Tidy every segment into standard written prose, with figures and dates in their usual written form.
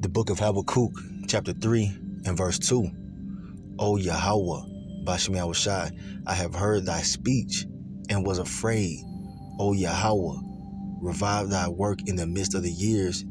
The book of Habakkuk, chapter 3 and verse 2. O Yahweh, Bashem Yahushai, I have heard thy speech and was afraid. O Yahweh, revive thy work in the midst of the years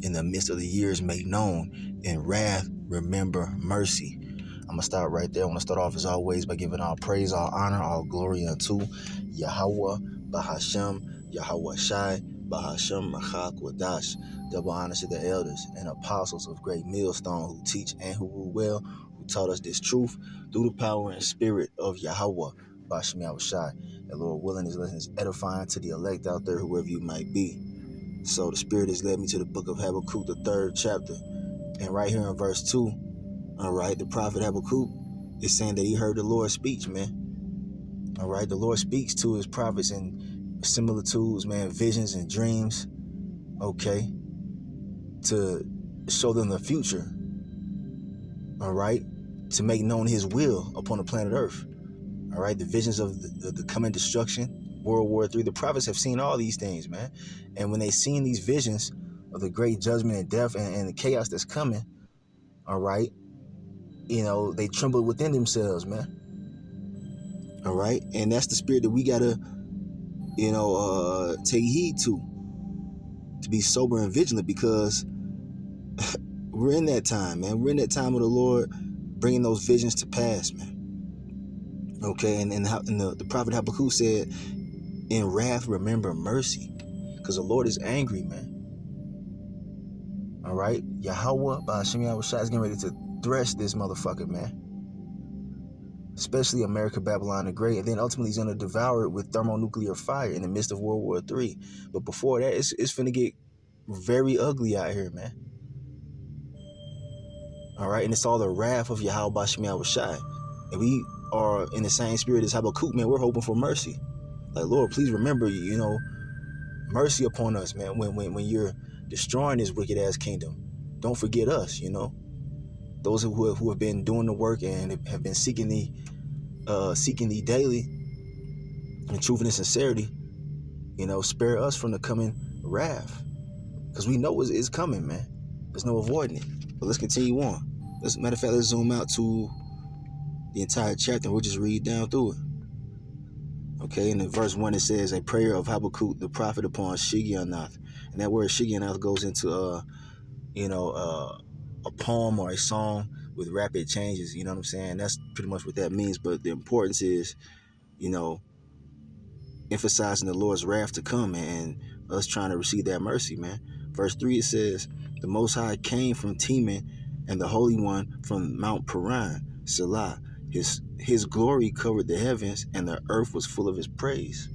make known. In wrath, remember mercy. I'm going to start right there. I want to start off as always by giving all praise, all honor, all glory unto Yahweh, Bahashem, Yahweh Shai, Bahashem, Machak, Wadash. Double honor to the elders and apostles of great millstone who teach and who rule well, who taught us this truth through the power and spirit of Yahweh, Bashem Yahushai. And Lord willing, this lesson is edifying to the elect out there, whoever you might be. So the Spirit has led me to the book of Habakkuk, the 3rd chapter. And right here in verse 2, all right, the prophet Habakkuk is saying that he heard the Lord's speech, man. All right, the Lord speaks to his prophets in similitudes, man, visions and dreams, okay, to show them the future, all right, to make known his will upon the planet Earth. All right, the visions of the coming destruction, World War III. The prophets have seen all these things, man. And when they seen these visions of the great judgment and death and the chaos that's coming, all right, you know, they trembled within themselves, man. All right, and that's the spirit that we gotta, you know, take heed to be sober and vigilant, because we're in that time, man. We're in that time of the Lord bringing those visions to pass, man. Okay, and the prophet Habakkuk said, in wrath, remember mercy, because the Lord is angry, man. All right, Yahweh, Bashem Yahushai, is getting ready to thresh this motherfucker, man. Especially America, Babylon the Great, and then ultimately he's going to devour it with thermonuclear fire in the midst of World War III. But before that, it's finna get very ugly out here, man. All right, and it's all the wrath of Yahweh, Bashem Yahushai. And we are in the same spirit as Habakkuk, man. We're hoping for mercy. Like, Lord, please remember, you know, mercy upon us, man. When you're destroying this wicked ass kingdom, don't forget us, you know. Those who have been doing the work and have been seeking thee daily in truth and in sincerity, you know, spare us from the coming wrath, because we know it's coming, man. There's no avoiding it. But let's continue on. Matter of fact, let's zoom out to the entire chapter and we'll just read down through it. Okay, and in verse 1 it says, a prayer of Habakkuk the prophet upon Shigionoth. And that word Shigionoth goes into a poem or a song with rapid changes, you know what I'm saying? That's pretty much what that means. But the importance is, you know, emphasizing the Lord's wrath to come and us trying to receive that mercy, man. Verse 3 it says, the Most High came from Teman, and the Holy One from Mount Paran, Selah. His glory covered the heavens, and the earth was full of his praise.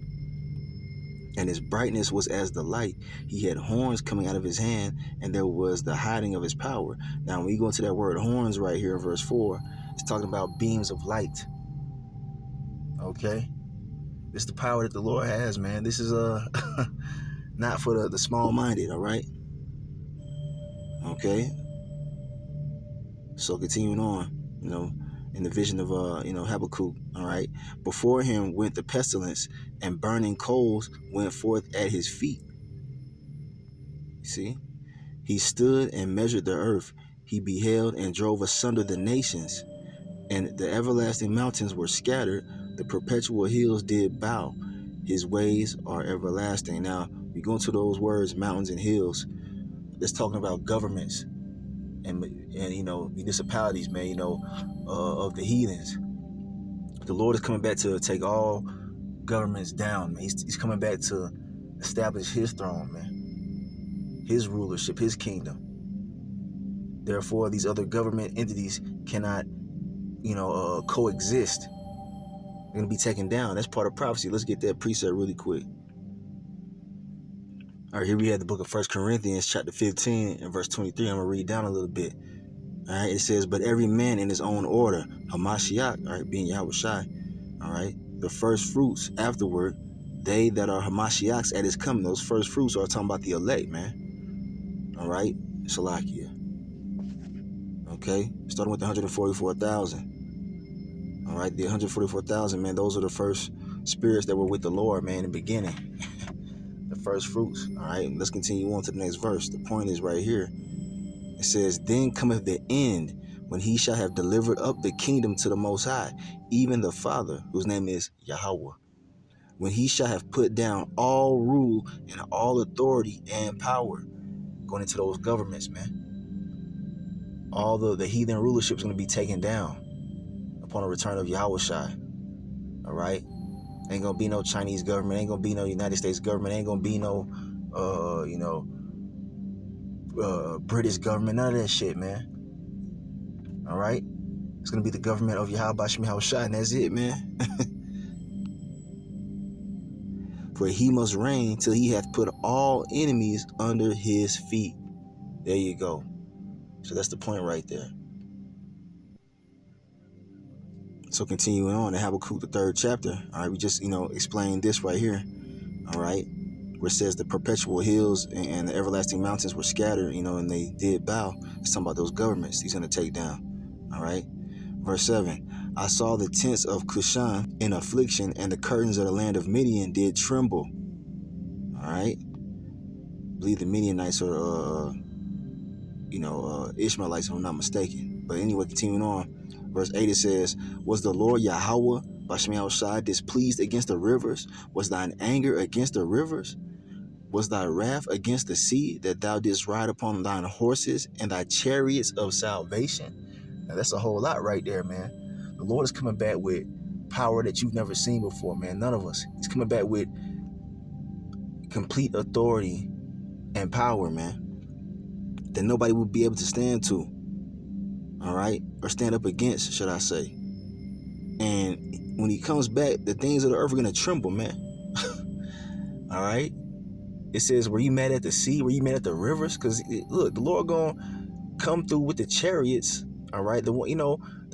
And his brightness was as the light. He had horns coming out of his hand, and there was the hiding of his power. Now, when we go into that word horns right here in verse 4, it's talking about beams of light. Okay? This is the power that the Lord has, man. This is not for the small-minded, all right? Okay? So continuing on, you know, in the vision of Habakkuk, all right, before him went the pestilence, and burning coals went forth at his feet. You see, he stood and measured the earth. He beheld and drove asunder the nations, and the everlasting mountains were scattered. The perpetual hills did bow. His ways are everlasting. Now we go into those words, mountains and hills. That's talking about governments and you know, municipalities, man, you know, of the heathens. The Lord is coming back to take all governments down, man. He's coming back to establish his throne, man, his rulership, his kingdom. Therefore, these other government entities cannot, you know, coexist. They're going to be taken down. That's part of prophecy. Let's get that precept really quick. All right, here we have the book of 1 Corinthians, chapter 15, and verse 23. I'm going to read down a little bit. All right, it says, but every man in his own order, Hamashiach, all right, being Yahushai, all right, the first fruits afterward, they that are Hamashiachs at his coming. Those first fruits are talking about the elect, man. All right, Shalakia. Okay, starting with the 144,000. All right, the 144,000, man, those are the first spirits that were with the Lord, man, in the beginning. The first fruits. All right, let's continue on to the next verse. The point is right here. It says, then cometh the end, when he shall have delivered up the kingdom to the Most High, even the Father, whose name is Yahweh. When he shall have put down all rule and all authority and power. Going into those governments, man. All the heathen rulership is going to be taken down upon the return of Yahweh Shai. All right? Ain't going to be no Chinese government. Ain't going to be no United States government. Ain't going to be no, British government. None of that shit, man. All right? It's going to be the government of Yahweh Shai, and that's it, man. For he must reign till he hath put all enemies under his feet. There you go. So that's the point right there. So continuing on in Habakkuk, the 3rd chapter. All right, we just, explained this right here. All right, where it says the perpetual hills and the everlasting mountains were scattered, and they did bow. It's talking about those governments he's going to take down. All right. Verse 7, I saw the tents of Cushan in affliction, and the curtains of the land of Midian did tremble. All right. I believe the Midianites are, Ishmaelites, if I'm not mistaken. But anyway, continuing on. Verse 8, it says, was the Lord Yahweh, Bashmi Shai, displeased against the rivers? Was thine anger against the rivers? Was thy wrath against the sea, that thou didst ride upon thine horses and thy chariots of salvation? Now, that's a whole lot right there, man. The Lord is coming back with power that you've never seen before, man. None of us. He's coming back with complete authority and power, man, that nobody will be able to stand to. All right? Or stand up against, should I say. And when he comes back, the things of the earth are going to tremble, man. All right? It says, were you mad at the sea? Were you mad at the rivers? Because, look, the Lord going to come through with the chariots, all right? The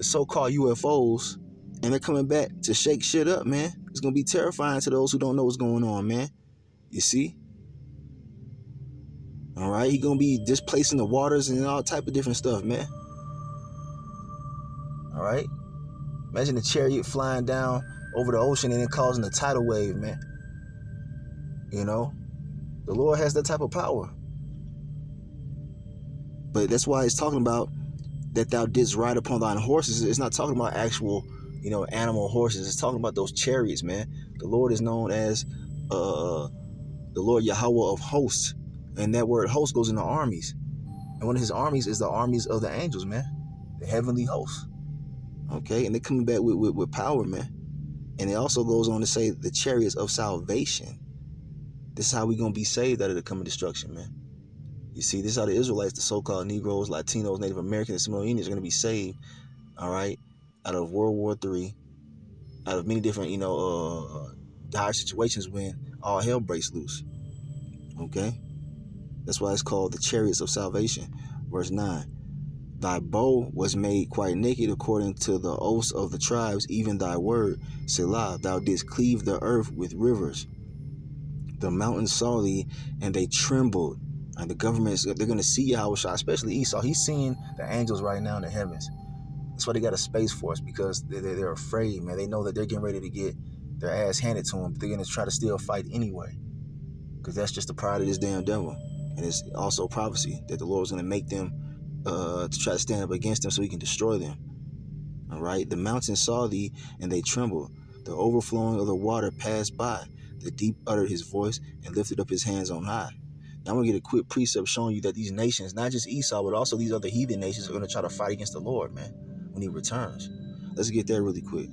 so-called UFOs, and they're coming back to shake shit up, man. It's going to be terrifying to those who don't know what's going on, man. You see? All right? He's going to be displacing the waters and all type of different stuff, man. All right? Imagine the chariot flying down over the ocean and then causing a tidal wave, man. The Lord has that type of power. But that's why it's talking about that thou didst ride upon thine horses. It's not talking about actual, animal horses. It's talking about those chariots, man. The Lord is known as the Lord Yahweh of hosts. And that word host goes into armies. And one of his armies is the armies of the angels, man. The heavenly hosts. Okay? And they're coming back with power, man. And it also goes on to say the chariots of salvation. This is how we're going to be saved out of the coming destruction, man. You see, this is how the Israelites, the so-called Negroes, Latinos, Native Americans, and Seminole Indians are going to be saved, all right, out of World War III, out of many different, dire situations when all hell breaks loose. Okay? That's why it's called the chariots of salvation. Verse 9, thy bow was made quite naked according to the oaths of the tribes, even thy word, Selah, thou didst cleave the earth with rivers. The mountains saw thee, and they trembled. And the governments, they're going to see Yahweh Shai, especially Esau. He's seeing the angels right now in the heavens. That's why they got a space force, because they're afraid, man. They know that they're getting ready to get their ass handed to them, but they're going to try to still fight anyway, because that's just the pride of this damn devil. And it's also prophecy that the Lord is going to make them to try to stand up against them so he can destroy them. All right? The mountains saw thee, and they trembled. The overflowing of the water passed by. The deep uttered his voice and lifted up his hands on high. Now I'm going to get a quick precept showing you that these nations, not just Esau, but also these other heathen nations, are going to try to fight against the Lord, man, when he returns. Let's get there really quick.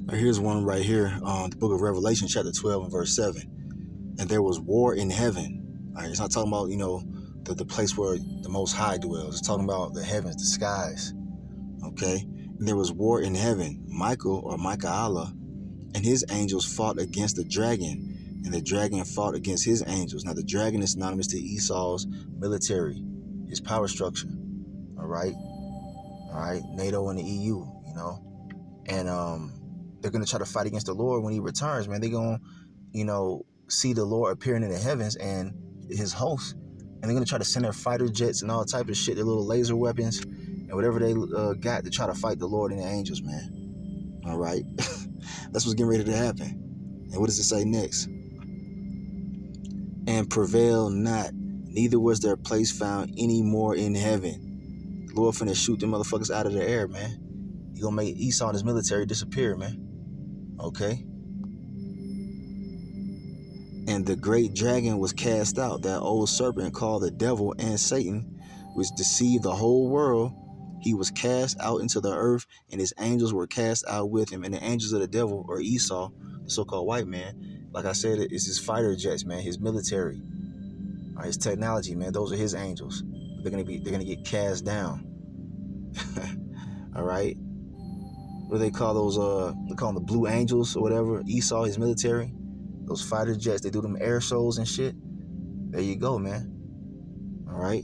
Right, here's one right here, the book of Revelation, chapter 12 and verse 7. And there was war in heaven. All right, it's not talking about, the place where the Most High dwells. It's talking about the heavens, the skies. Okay? And there was war in heaven. Michael, or Michaela, and his angels fought against the dragon, and the dragon fought against his angels. Now, the dragon is synonymous to Esau's military, his power structure. All right? NATO and the EU, And they're going to try to fight against the Lord when he returns, man. They're going to, see the Lord appearing in the heavens and his hosts. And they're going to try to send their fighter jets and all type of shit, their little laser weapons and whatever they got to try to fight the Lord and the angels, man. All right? That's what's getting ready to happen. And what does it say next? And prevail not, neither was their place found any more in heaven. The Lord finna shoot them motherfuckers out of the air, man. He gonna make Esau and his military disappear, man. Okay? And the great dragon was cast out, that old serpent called the devil and Satan, which deceived the whole world. He was cast out into the earth, and his angels were cast out with him. And the angels of the devil, or Esau, the so-called white man, like I said, it's his fighter jets, man, his military, his technology, man. Those are his angels. They're gonna get cast down. All right. What do they call those? They call them the Blue Angels or whatever. Esau, his military. Those fighter jets, they do them air shows and shit. There you go, man. All right.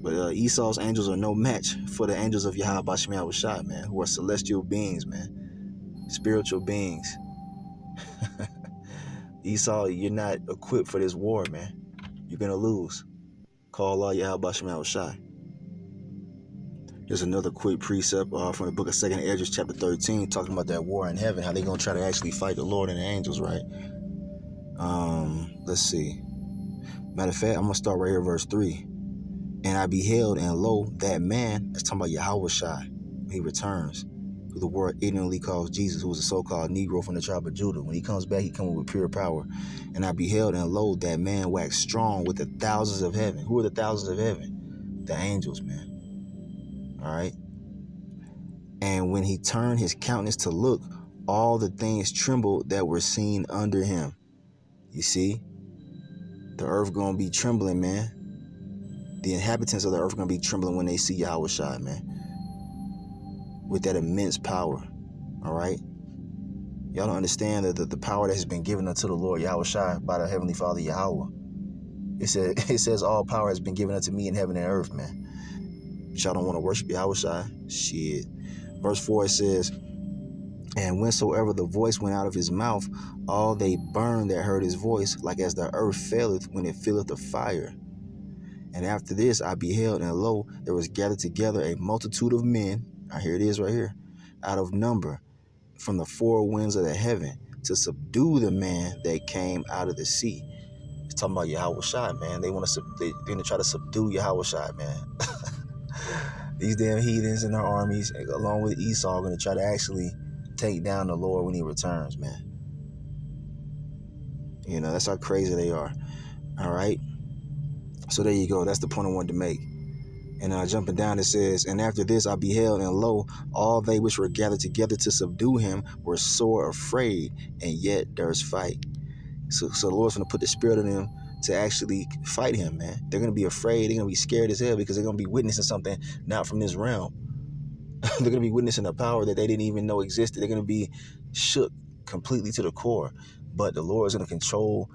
But Esau's angels are no match for the angels of Yahweh Bashim Yahushua, man, who are celestial beings, man. Spiritual beings. Esau, you're not equipped for this war, man. You're going to lose. Call Allah Yahweh Bashim Yahushua. There's another quick precept from the book of 2nd Esdras, chapter 13, talking about that war in heaven, how they're going to try to actually fight the Lord and the angels, right? Let's see. Matter of fact, I'm going to start right here, verse 3. And I beheld, and lo, that man, that's talking about Yahweh Shai, when he returns, who the world ignorantly calls Jesus, who was a so-called Negro from the tribe of Judah. When he comes back, he comes with pure power. And I beheld, and lo, that man waxed strong with the thousands of heaven. Who are the thousands of heaven? The angels, man. All right. And when he turned his countenance to look, all the things trembled that were seen under him. You see, the earth gonna be trembling, man. The inhabitants of the earth are going to be trembling when they see Yahweh Shai, man. With that immense power. All right? Y'all don't understand the power that has been given unto the Lord Yahweh Shai by the Heavenly Father Yahweh. It says all power has been given unto me in heaven and earth, man. But y'all don't want to worship Yahweh Shai? Shit. Verse 4, it says, and whensoever the voice went out of his mouth, all they burned that heard his voice, like as the earth faileth when it filleth the fire. And after this I beheld, and lo, there was gathered together a multitude of men, here it is right here, out of number, from the four winds of the heaven, to subdue the man that came out of the sea. It's talking about Yahweh Shai, man. They're going to try to subdue Yahweh Shai, man. These damn heathens and their armies, along with Esau, are going to try to actually take down the Lord when he returns, man. You know, that's how crazy they are. All right. So there you go. That's the point I wanted to make. And jumping down, it says, and after this I beheld, and lo, all they which were gathered together to subdue him were sore afraid, and yet durst fight. So the Lord's going to put the spirit in them to actually fight him, man. They're going to be afraid. They're going to be scared as hell because they're going to be witnessing something not from this realm. They're going to be witnessing a power that they didn't even know existed. They're going to be shook completely to the core. But the Lord is going to control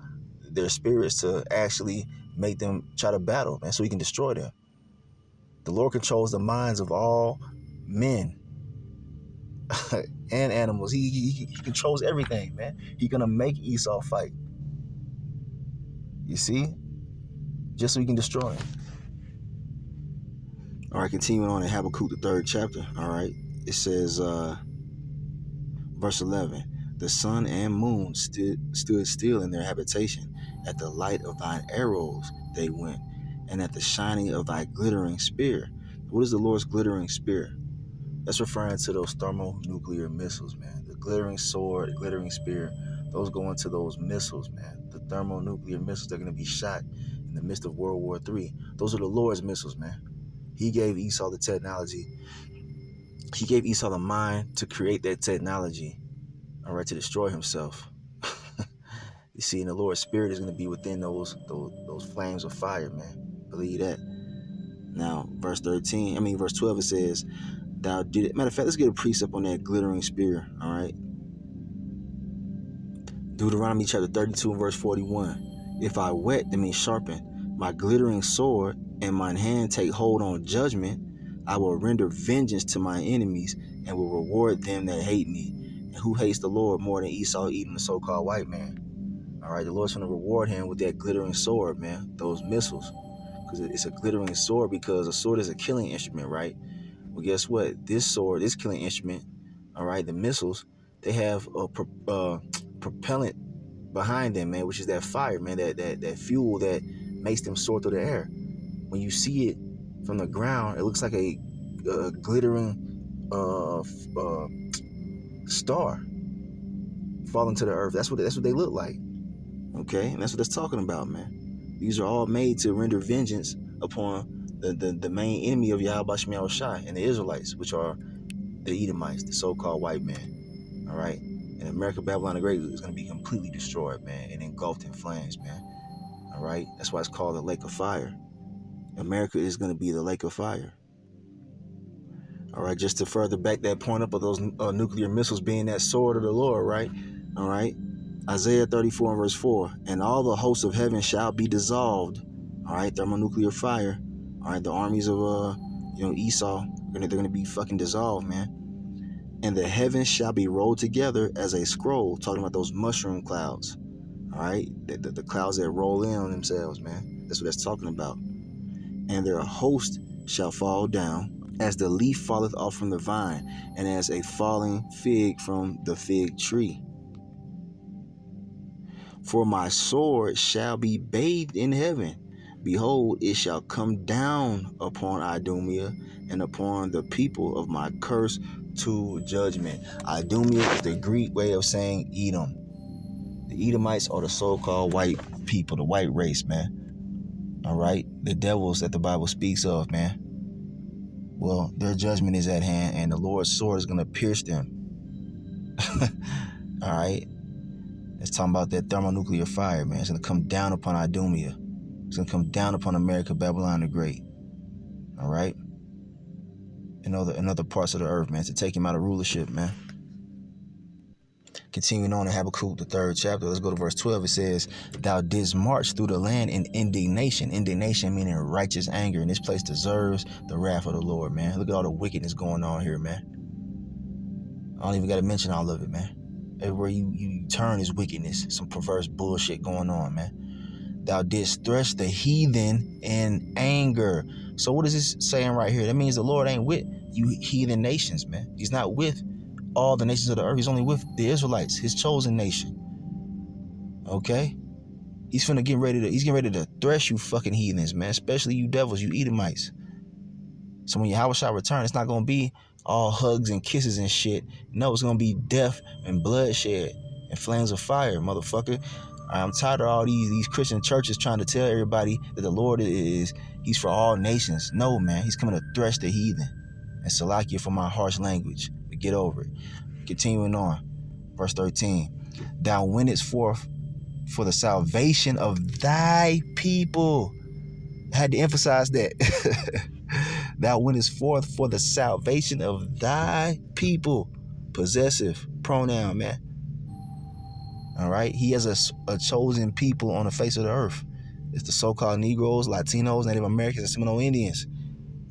their spirits to actually make them try to battle, man, so he can destroy them. The Lord controls the minds of all men and animals. He controls everything, man. He's going to make Esau fight. You see? Just so he can destroy him. All right, continuing on in Habakkuk, the 3rd chapter. All right. It says, verse 11, the sun and moon stood still in their habitation. At the light of thine arrows they went, and at the shining of thy glittering spear. What is the Lord's glittering spear? That's referring to those thermonuclear missiles, man. The glittering sword, the glittering spear, those go into those missiles, man. The thermonuclear missiles, they're going to be shot in the midst of World War III. Those are the Lord's missiles, man. He gave Esau the technology. He gave Esau the mind to create that technology, all right, to destroy himself. You see, and the Lord's spirit is going to be within those flames of fire, man. Believe that. Now, verse 12, it says, thou did it. Matter of fact, let's get a precept on that glittering spear, all right? Deuteronomy chapter 32 and verse 41. If I whet, that means sharpen, my glittering sword, and mine hand take hold on judgment, I will render vengeance to my enemies, and will reward them that hate me. And who hates the Lord more than Esau eating the so-called white man? All right, the Lord's going to reward him with that glittering sword, man, those missiles. Because it's a glittering sword, because a sword is a killing instrument, right? Well, guess what? This sword, this killing instrument, all right, the missiles, they have a propellant behind them, man, which is that fire, man, that fuel that makes them soar through the air. When you see it from the ground, it looks like a glittering star falling to the earth. That's what they look like. Okay, and that's what it's talking about, man. These are all made to render vengeance upon the main enemy of Yahweh Shemel Shai and the Israelites, which are the Edomites, the so-called white man. All right, and America, Babylon the Great is going to be completely destroyed, man, and engulfed in flames, man. All right, that's why it's called the lake of fire. America is going to be the lake of fire. All right, just to further back that point up of those nuclear missiles being that sword of the Lord, right? All right, Isaiah 34 and verse 4, and all the hosts of heaven shall be dissolved. All right, thermonuclear fire. All right, the armies of Esau, they're gonna be fucking dissolved, man. And the heavens shall be rolled together as a scroll, talking about those mushroom clouds. All right, the clouds that roll in on themselves, man. That's what that's talking about. And their host shall fall down as the leaf falleth off from the vine, and as a falling fig from the fig tree. For my sword shall be bathed in heaven. Behold, it shall come down upon Idumea and upon the people of my curse to judgment. Idumea is the Greek way of saying Edom. The Edomites are the so-called white people, the white race, man. All right, the devils that the Bible speaks of, man. Well, their judgment is at hand, and the Lord's sword is going to pierce them. All right, it's talking about that thermonuclear fire, man. It's going to come down upon Idumea. It's going to come down upon America, Babylon the Great. All right, and other parts of the earth, man, to take him out of rulership, man. Continuing on in Habakkuk, the 3rd chapter, let's go to verse 12. It says, thou didst march through the land in indignation. Indignation meaning righteous anger. And this place deserves the wrath of the Lord, man. Look at all the wickedness going on here, man. I don't even got to mention all of it, man. Everywhere you turn is wickedness. Some perverse bullshit going on, man. Thou didst thresh the heathen in anger. So what is this saying right here? That means the Lord ain't with you heathen nations, man. He's not with all the nations of the earth. He's only with the Israelites, his chosen nation. Okay? He's getting ready to thresh you fucking heathens, man. Especially you devils, you Edomites. So when Yahweh shall return, it's not going to be all hugs and kisses and shit. No, it's going to be death and bloodshed and flames of fire, motherfucker. I'm tired of all these Christian churches trying to tell everybody that the Lord he's for all nations. No, man, he's coming to thresh the heathen. And Salakia for my harsh language. But get over it. Continuing on, verse 13. Thou wentest forth for the salvation of thy people. I had to emphasize that. Thou wentest forth for the salvation of thy people. Possessive pronoun, man. All right. He has a chosen people on the face of the earth. It's the so-called Negroes, Latinos, Native Americans, and Seminole Indians.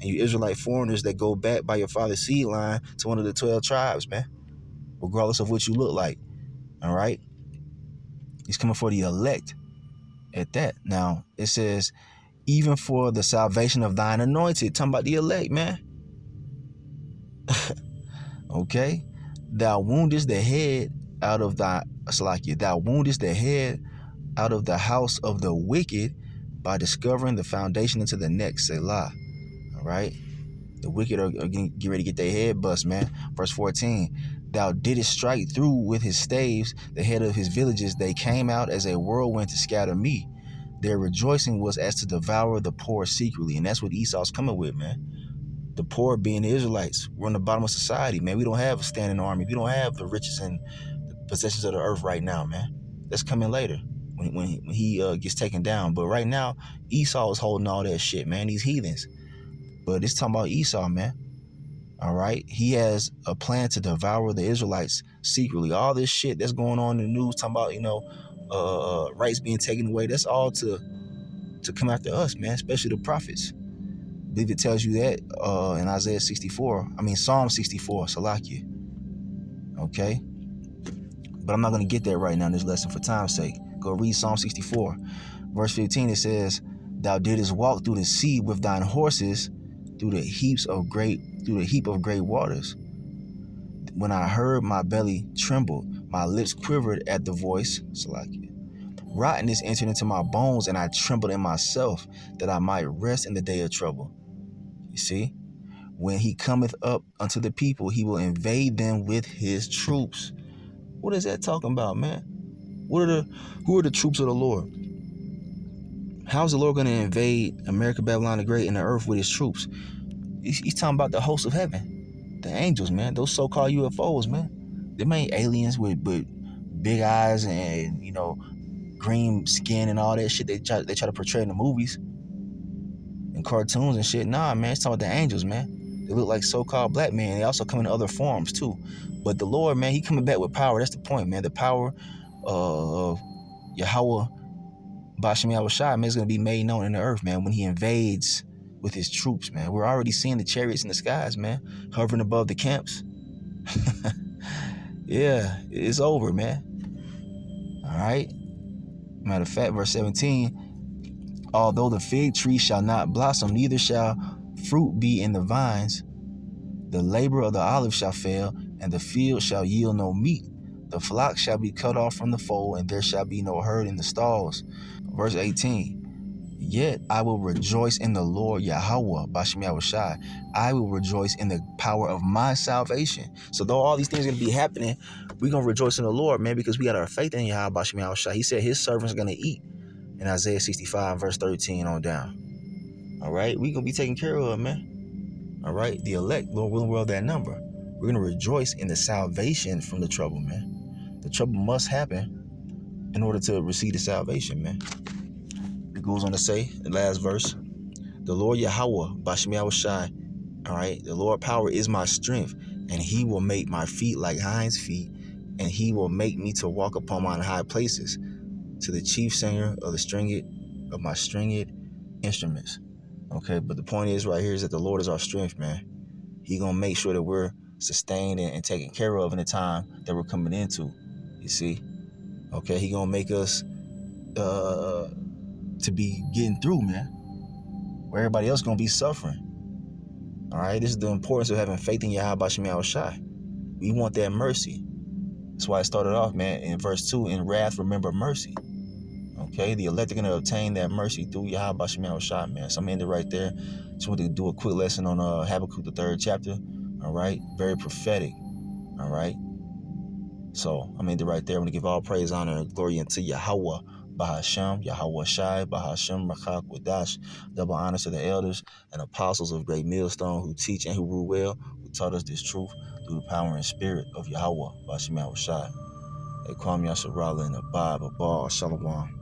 And you Israelite foreigners that go back by your father's seed line to one of the 12 tribes, man. Regardless of what you look like. All right. He's coming for the elect at that. Now, it says, even for the salvation of thine anointed. Talking about the elect, man. Okay. Thou woundest the head out of thy, thou woundest the head out of the house of the wicked by discovering the foundation into the neck, Selah. All right. The wicked are getting ready to get their head bust, man. Verse 14. Thou didst strike through with his staves the head of his villages. They came out as a whirlwind to scatter me. Their rejoicing was as to devour the poor secretly. And that's what Esau's coming with, man. The poor being the Israelites. We're on the bottom of society, man. We don't have a standing army. We don't have the riches and the possessions of the earth right now, man. That's coming later when he gets taken down. But right now, Esau is holding all that shit, man. These heathens. But it's talking about Esau, man. All right. He has a plan to devour the Israelites secretly. All this shit that's going on in the news, talking about, rights being taken away. That's all to come after us, man, especially the prophets. I believe it tells you that in Psalm 64, Salakia. Okay. But I'm not going to get there right now in this lesson for time's sake. Go read Psalm 64. Verse 15, it says, thou didst walk through the sea with thine horses, through the heap of great waters. When I heard, my belly trembled, my lips quivered at the voice, Salakia. Rottenness entered into my bones, and I trembled in myself, that I might rest in the day of trouble. You see? When he cometh up unto the people, he will invade them with his troops. What is that talking about, man? Who are the troops of the Lord? How's the Lord going to invade America, Babylon the Great, and the earth with his troops? He's talking about the hosts of heaven, the angels, man. Those so-called UFOs, man. Them ain't aliens with big eyes and green skin and all that shit they try to portray in the movies and cartoons and shit. Nah, man, it's talking about the angels, man. They look like so-called black men. They also come in other forms too. But the Lord, man, he coming back with power. That's the point, man. The power of Yahweh Bashem Yahushua, man, is going to be made known in the earth, man, when he invades with his troops, man. We're already seeing the chariots in the skies, man, hovering above the camps. Yeah, it's over, man. All right. Matter of fact, verse 17, although the fig tree shall not blossom, neither shall fruit be in the vines, the labor of the olive shall fail, and the field shall yield no meat. The flock shall be cut off from the fold, and there shall be no herd in the stalls. Verse 18, yet I will rejoice in the Lord Yahweh, Bashem Yahushai. I will rejoice in the power of my salvation. So though all these things are going to be happening, we're going to rejoice in the Lord, man, because we got our faith in Yahweh, Bashem Yahushai. He said his servants are going to eat in Isaiah 65, verse 13 on down. All right? We're going to be taken care of, man. All right? The elect, Lord willing, we're of that number. We're going to rejoice in the salvation from the trouble, man. The trouble must happen in order to receive the salvation, man. It goes on to say, the last verse, the Lord Yahweh, Bashem Yahushai, all right, the Lord power is my strength, and he will make my feet like hinds' feet, and he will make me to walk upon mine high places, to the chief singer of my stringed instruments. Okay, but the point is right here is that the Lord is our strength, man. He gonna make sure that we're sustained and taken care of in the time that we're coming into. You see, okay, he gonna make us to be getting through, man, where everybody else gonna be suffering. All right, this is the importance of having faith in Yahweh Bashem Yahushai. We want that mercy. That's why I started off, man, in verse 2, in wrath remember mercy. Okay, the elect are going to obtain that mercy through Yahweh Bashem Yahushai, man. So I'm ending right there. Just wanted to do a quick lesson on Habakkuk, the 3rd chapter. All right, very prophetic. All right, so I'm ending right there. I'm going to give all praise, honor, and glory unto Yahweh Bahashem, Yahweh Shai, Bahashem, Rakak, Wadash. Double honors to the elders and apostles of Great Millstone who teach and who rule well, who taught us this truth through the power and spirit of Yahweh Bashem Yahushai. They call me Yasharala and Abad, Abba, Shalom.